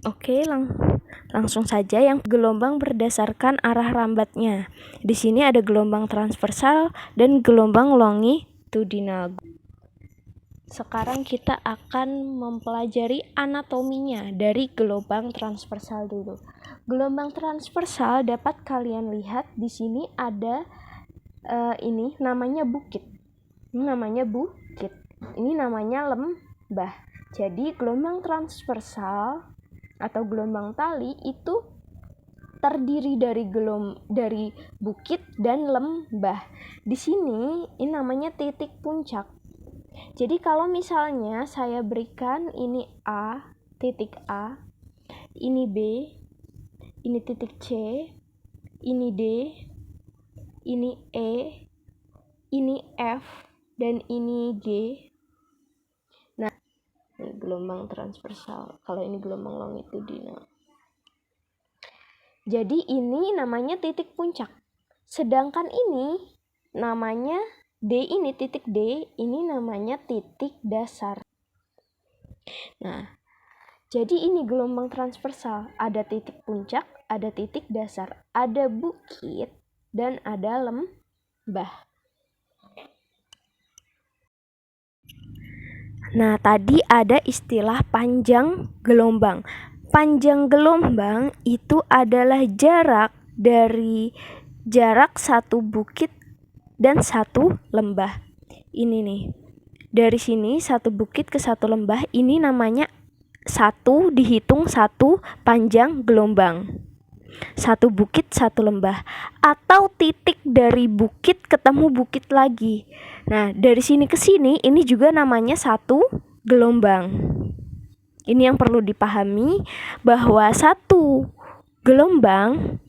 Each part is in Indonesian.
Oke, langsung saja yang gelombang berdasarkan arah rambatnya. Di sini ada gelombang transversal dan gelombang longitudinal. Sekarang kita akan mempelajari anatominya dari gelombang transversal dulu. Gelombang transversal dapat kalian lihat di sini ada ini namanya bukit. Ini namanya bukit. Ini namanya lembah. Jadi gelombang transversal atau gelombang tali itu terdiri dari bukit dan lembah. Di sini ini namanya titik puncak. Jadi kalau misalnya saya berikan ini A, titik A, ini B, ini titik C, ini D, ini E, ini F, dan ini G. Nah, ini gelombang transversal. Kalau ini gelombang longitudinal. Jadi ini namanya titik puncak. Sedangkan ini namanya D, ini titik D, ini namanya titik dasar. Nah, jadi ini gelombang transversal. Ada titik puncak, ada titik dasar, ada bukit, dan ada lembah. Nah, tadi ada istilah panjang gelombang. Panjang gelombang itu adalah jarak dari jarak satu bukit dan satu lembah. Ini nih. Dari sini satu bukit ke satu lembah, ini namanya satu, dihitung satu panjang gelombang. Satu bukit, satu lembah. Atau titik dari bukit ketemu bukit lagi. Nah, dari sini ke sini ini juga namanya satu gelombang. Ini yang perlu dipahami, bahwa satu gelombang,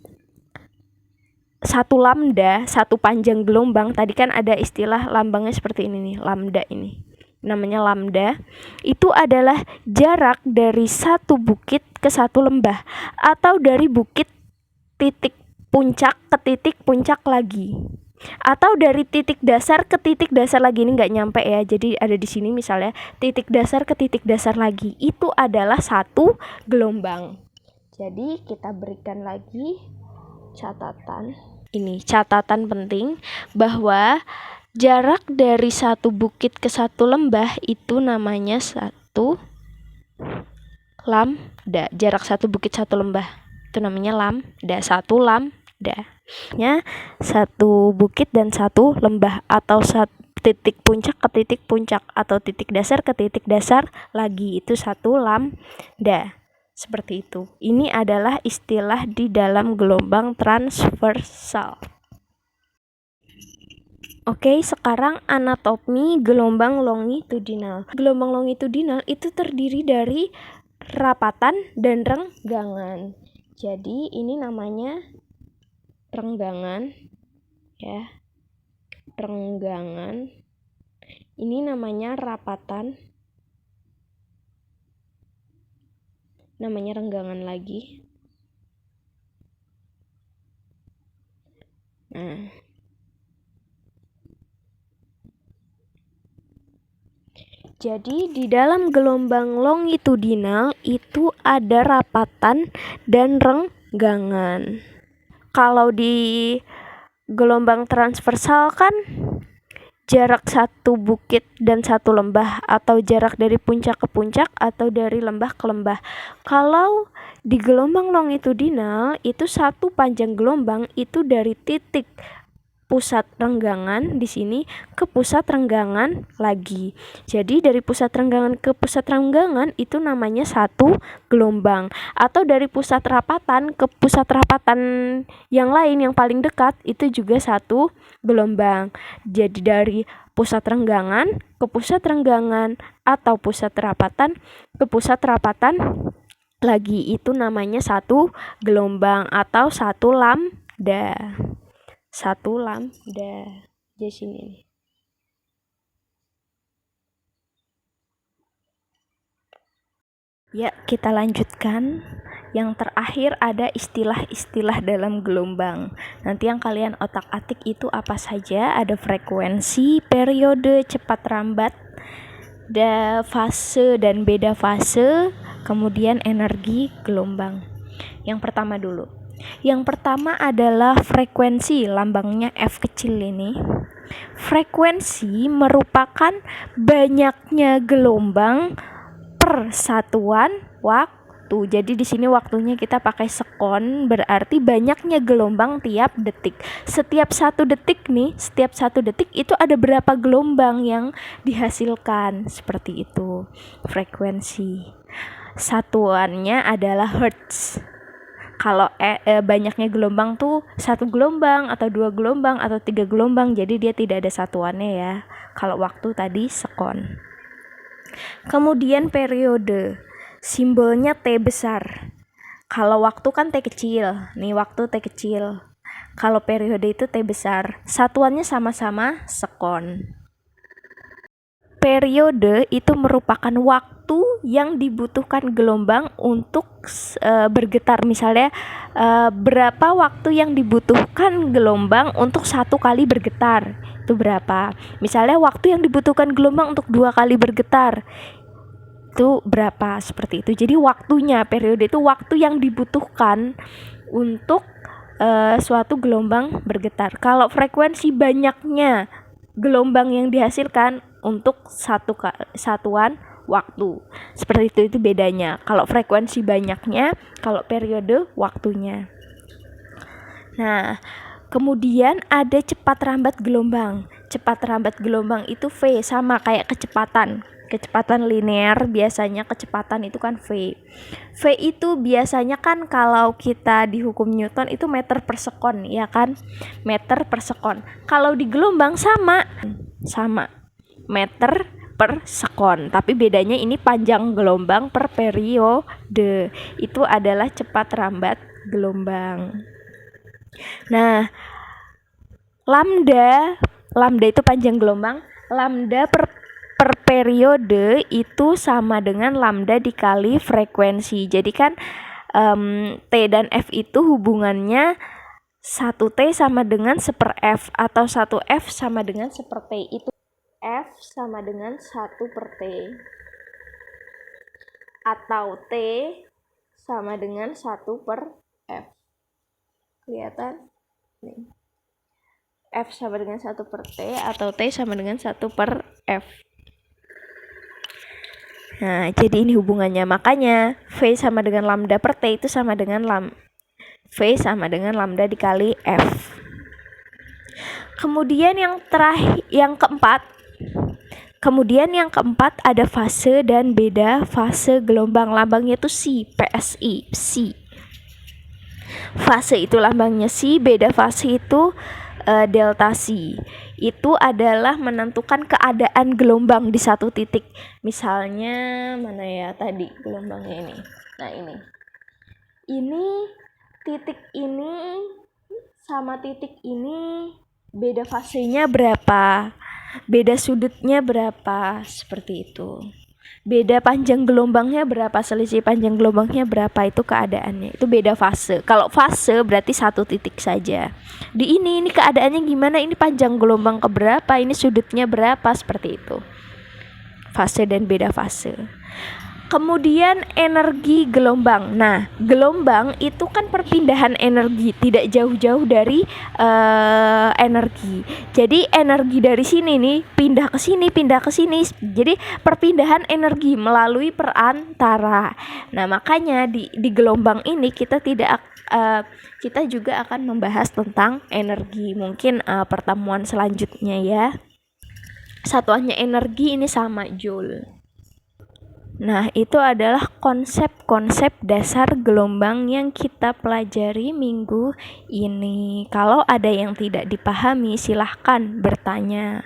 satu lambda, satu panjang gelombang, tadi kan ada istilah lambangnya seperti ini nih, lambda ini. Namanya lambda, itu adalah jarak dari satu bukit ke satu lembah, atau dari bukit titik puncak ke titik puncak lagi, atau dari titik dasar ke titik dasar lagi. Ini nggak nyampe ya, jadi ada di sini misalnya titik dasar ke titik dasar lagi, itu adalah satu gelombang. Jadi kita berikan lagi catatan. Ini catatan penting, bahwa jarak dari satu bukit ke satu lembah itu namanya satu lambda. Jarak satu bukit satu lembah itu namanya lambda. Satu lambda nya satu bukit dan satu lembah, atau titik puncak ke titik puncak, atau titik dasar ke titik dasar lagi, itu satu lambda. Seperti itu. Ini adalah istilah di dalam gelombang transversal. Oke, sekarang anatomi gelombang longitudinal. Gelombang longitudinal itu terdiri dari rapatan dan renggangan. Jadi ini namanya renggangan ya. Renggangan. Ini namanya rapatan. Namanya renggangan lagi. Nah, jadi di dalam gelombang longitudinal itu ada rapatan dan renggangan. Kalau di gelombang transversal kan jarak satu bukit dan satu lembah, atau jarak dari puncak ke puncak atau dari lembah ke lembah. Kalau di gelombang longitudinal itu satu panjang gelombang itu dari titik pusat renggangan di sini ke pusat renggangan lagi. Jadi dari pusat renggangan ke pusat renggangan itu namanya satu gelombang, atau dari pusat rapatan ke pusat rapatan yang lain yang paling dekat itu juga satu gelombang. Jadi dari pusat renggangan ke pusat renggangan atau pusat rapatan ke pusat rapatan lagi, itu namanya satu gelombang atau satu lambda. Satu lambda. Di sini nih. Ya, kita lanjutkan. Yang terakhir ada istilah-istilah dalam gelombang. Nanti yang kalian otak-atik itu apa saja? Ada frekuensi, periode, cepat rambat, ada fase dan beda fase, kemudian energi gelombang. Yang pertama dulu. Yang pertama adalah frekuensi, lambangnya F kecil ini. Frekuensi merupakan banyaknya gelombang per satuan waktu. Jadi di sini waktunya kita pakai sekon, berarti banyaknya gelombang tiap detik. Setiap satu detik itu ada berapa gelombang yang dihasilkan, seperti itu. Frekuensi. Satuannya adalah hertz. Kalau banyaknya gelombang tuh 1 gelombang atau 2 gelombang atau 3 gelombang, jadi dia tidak ada satuannya ya. Kalau waktu tadi sekon. Kemudian periode, simbolnya T besar. Kalau waktu kan T kecil, nih waktu T kecil. Kalau periode itu T besar. Satuannya sama-sama sekon. Periode itu merupakan waktu yang dibutuhkan gelombang untuk bergetar. Misalnya berapa waktu yang dibutuhkan gelombang untuk 1 kali bergetar, itu berapa. Misalnya waktu yang dibutuhkan gelombang untuk 2 kali bergetar, itu berapa, seperti itu. Jadi waktunya, periode itu waktu yang dibutuhkan untuk suatu gelombang bergetar. Kalau frekuensi banyaknya gelombang yang dihasilkan untuk satuan waktu. Seperti itu bedanya. Kalau frekuensi banyaknya, kalau periode waktunya. Nah, kemudian ada cepat rambat gelombang. Cepat rambat gelombang itu V, sama kayak kecepatan. Kecepatan linear biasanya kecepatan itu kan V. V itu biasanya kan kalau kita di hukum Newton itu meter per sekon, ya kan? Meter per sekon. Kalau di gelombang sama meter per sekon, tapi bedanya ini panjang gelombang per periode. Itu adalah cepat rambat gelombang. Nah, lambda itu panjang gelombang. Lambda per periode itu sama dengan lambda dikali frekuensi. Jadi kan T dan F itu hubungannya 1T sama dengan 1/F atau 1F sama dengan 1/T. Itu F sama dengan 1/T atau T sama dengan 1/F. Kelihatan? Nih. F sama dengan 1/T atau T sama dengan 1/F. Nah, jadi ini hubungannya. Makanya V sama dengan lambda per T itu sama dengan V sama dengan lambda dikali F. Kemudian yang keempat ada fase dan beda fase gelombang. Lambangnya itu psi. Fase itu lambangnya psi, beda fase itu delta psi. Itu adalah menentukan keadaan gelombang di satu titik. Misalnya mana ya tadi gelombangnya ini. Nah, ini titik ini sama titik ini beda fasenya berapa, beda sudutnya berapa, seperti itu. Beda panjang gelombangnya berapa, selisih panjang gelombangnya berapa, itu keadaannya. Itu beda fase. Kalau fase berarti satu titik saja. Di ini keadaannya gimana, ini panjang gelombang keberapa, ini sudutnya berapa, seperti itu. Fase dan beda fase. Kemudian energi gelombang. Nah, gelombang itu kan perpindahan energi, tidak jauh-jauh dari energi. Jadi energi dari sini nih pindah ke sini. Jadi perpindahan energi melalui perantara. Nah, makanya di gelombang ini kita juga akan membahas tentang energi. Mungkin pertemuan selanjutnya ya. Satuannya energi ini sama joule. Nah, itu adalah konsep-konsep dasar gelombang yang kita pelajari minggu ini. Kalau ada yang tidak dipahami, silahkan bertanya.